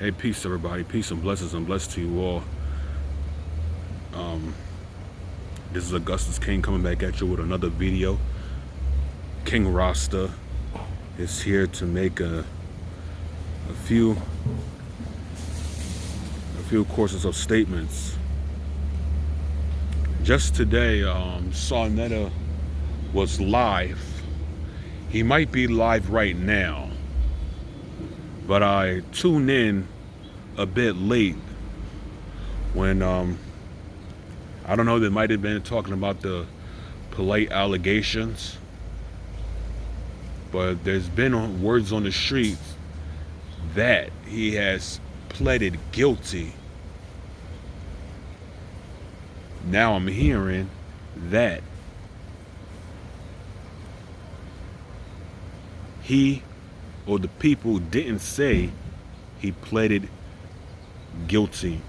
Hey, peace, everybody. Peace and bless to you all. This is Augustus King coming back at you with another video. King Rasta is here to make a few courses of statements. Just today, Sarnetta was live. He might be live right now, but I tuned in a bit late when I don't know, they might have been talking about the Polight allegations, but there's been words on the streets that he has pleaded guilty. Now I'm hearing that he or the people didn't say he pleaded guilty.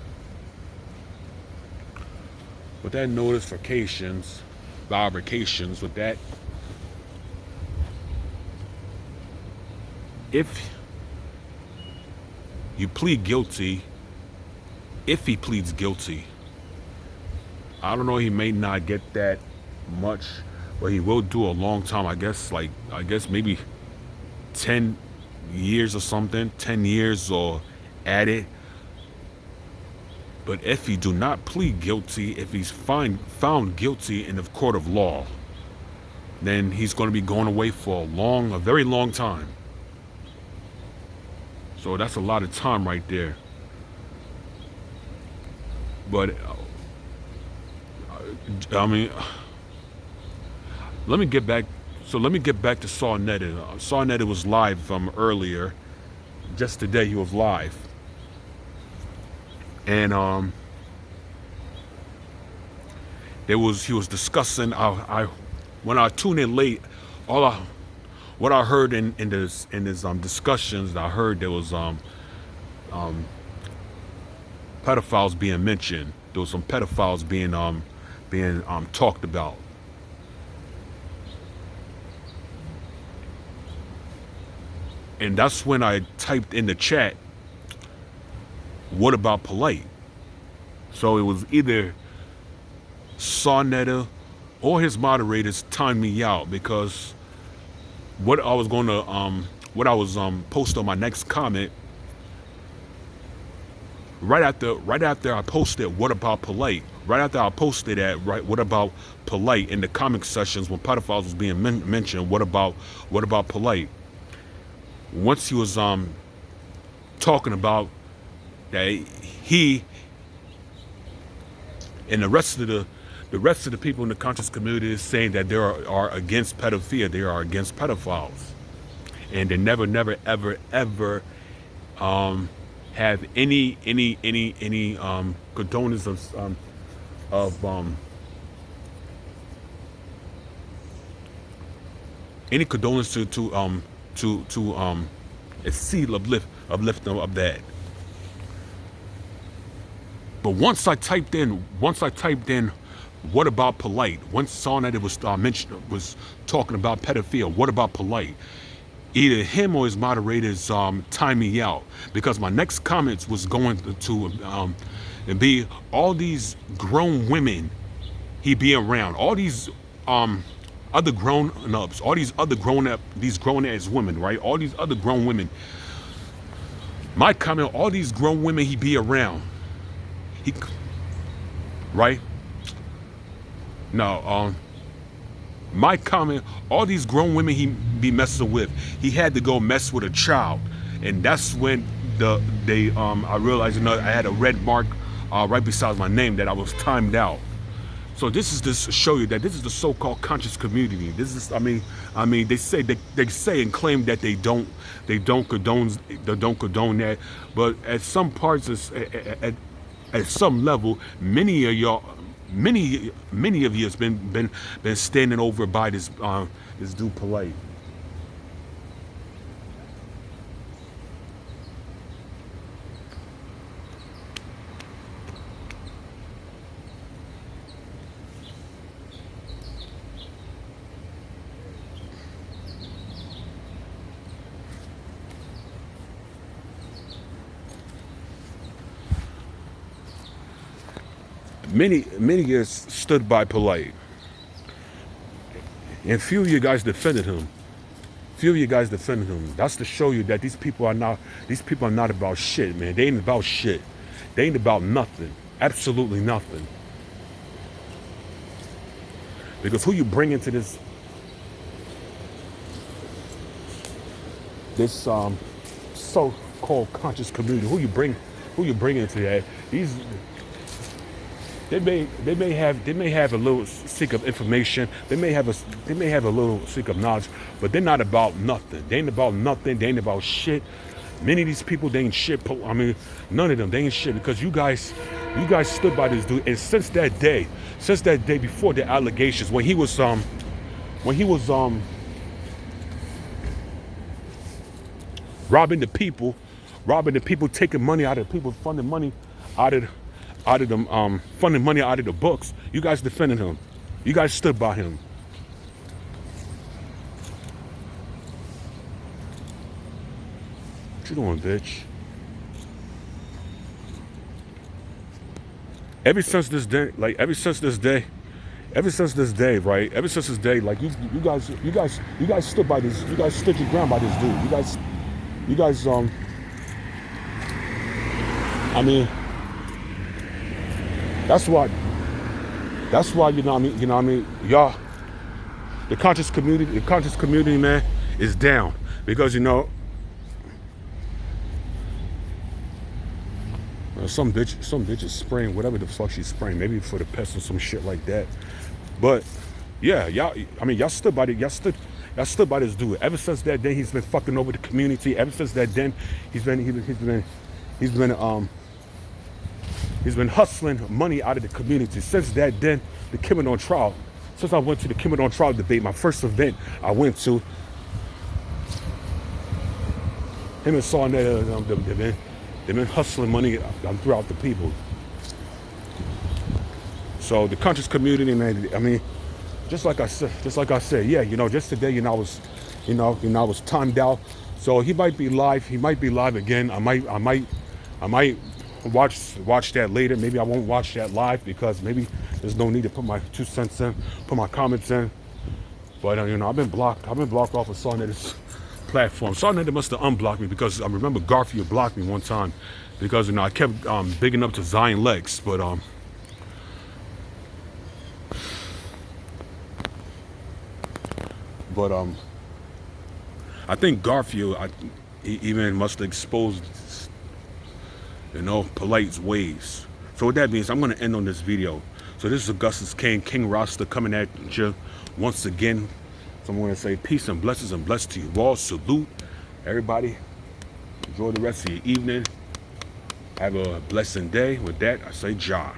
With that notifications, vibrations, with that, if you plead guilty, if he pleads guilty, I don't know, he may not get that much, but he will do a long time. I guess maybe 10 years or something, 10 years or at it. But if he do not plead guilty, if he's found guilty in the court of law, then he's going to be going away for a very long time. So that's a lot of time right there. But I mean, let me get back to Sarnetta. Sarnetta was live from earlier. Just today he was live. And he was discussing. When I tuned in late, what I heard in his discussions, I heard there was pedophiles being mentioned. There was some pedophiles being talked about. And that's when I typed in the chat, what about Polight? So it was either Sarnetta or his moderators timed me out, because what I was post on my next comment, right after I posted what about Polight, right after I posted that, right, what about Polight, in the comment sessions when pedophiles was being mentioned, what about Polight? Once he was talking about that he and the rest of the people in the conscious community is saying that they are against pedophilia, they are against pedophiles, and they never ever have any condoners of any condoners to a seal uplifting of that. But once I typed in what about Polight, once Sarnetta was talking about pedophilia, what about Polight, either him or his moderators timed me out, because my next comments was going to be all these grown women he be around, all these other grown-ups, all these other grown-ass women, right? All these other grown women. My comment, all these grown women he be around. Right? No, my comment, all these grown women he be messing with, he had to go mess with a child. And that's when I realized, I had a red mark right beside my name, that I was timed out. So this is to show you that this is the so-called conscious community. This is, I mean, they say and claim that they don't condone that, but at some parts, at some level, many of you has been standing over by this dude Polight. many years stood by Polight, and few of you guys defended him. Few of you guys defended him. That's to show you that these people are not about shit, man. They ain't about shit. They ain't about nothing. Absolutely nothing. Because who you bring into this so-called conscious community, who you bring into that, these they may have a little seek of information, they may have a little seek of knowledge, but they're not about nothing. They ain't about nothing, they ain't about shit. Many of these people, they ain't shit. I mean, none of them, they ain't shit, because you guys stood by this dude. And since that day before the allegations, when he was robbing the people, taking money out of the people, funding money out of them, funding money out of the books, you guys defended him. You guys stood by him. What you doing, bitch? Ever since this day, right? Ever since this day, like you guys stood by this. You guys stood your ground by this dude. You guys, I mean, that's why, you know what I mean, y'all, the conscious community, man, is down, because, you know, some bitch is spraying whatever the fuck she's spraying, maybe for the pest or some shit like that. But yeah, y'all stood by this dude. Ever since that day, he's been fucking over the community. Ever since that day, he's been hustling money out of the community. Since that day, the Kim on trial. Since I went to the Kim on trial debate, my first event I went to, him and Saw they've been hustling money throughout the people. So the conscious community, man, I mean, just like I said, yeah, you know, just today, you know, I was timed out. So he might be live again. I might watch that later. Maybe I won't watch that live, because maybe there's no need to put my 2 cents in, put my comments in. But you know, I've been blocked off of Sawnetta's platform. Sawnetter must have unblocked me, because I remember Garfield blocked me one time, because, you know, I kept bigging up to Zion Lex, but I think Garfield, he even must have exposed, you know, Polight's ways. So with that means, I'm going to end on this video. So this is Augustus King Rasta, coming at you once again. So I'm going to say peace and blessings, and bless to you all. Salute everybody. Enjoy the rest of your evening. Have a blessed day. With that, I say Jah.